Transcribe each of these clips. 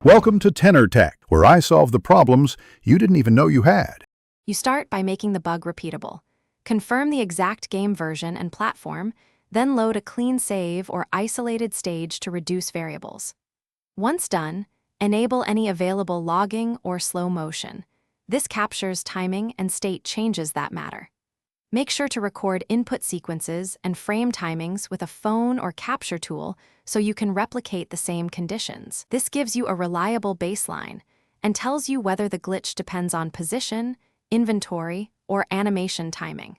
Welcome to Tenor Tech, where I solve the problems you didn't even know you had. You start by making the bug repeatable. Confirm the exact game version and platform, then load a clean save or isolated stage to reduce variables. Once done, enable any available logging or slow motion. This captures timing and state changes that matter. Make sure to record input sequences and frame timings with a phone or capture tool so you can replicate the same conditions. This gives you a reliable baseline and tells you whether the glitch depends on position, inventory, or animation timing.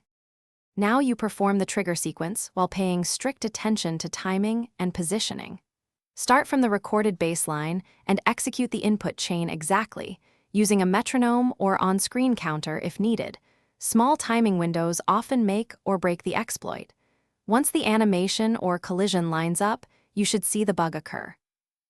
Now you perform the trigger sequence while paying strict attention to timing and positioning. Start from the recorded baseline and execute the input chain exactly, using a metronome or on-screen counter if needed. Small timing windows often make or break the exploit. Once the animation or collision lines up, you should see the bug occur.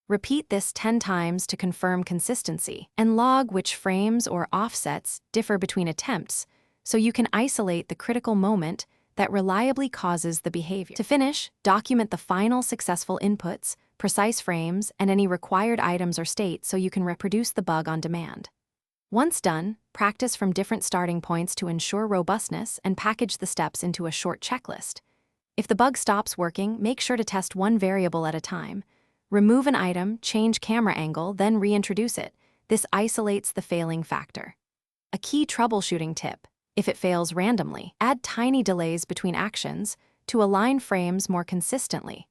Repeat this 10 times to confirm consistency, and log which frames or offsets differ between attempts so you can isolate the critical moment that reliably causes the behavior. To finish, document the final successful inputs, precise frames, and any required items or states so you can reproduce the bug on demand. Once done, practice from different starting points to ensure robustness and package the steps into a short checklist. If the bug stops working, make sure to test one variable at a time. Remove an item, change camera angle, then reintroduce it. This isolates the failing factor. A key troubleshooting tip: if it fails randomly, add tiny delays between actions to align frames more consistently.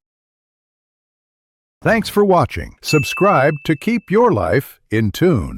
Thanks for watching. Subscribe to keep your life in tune.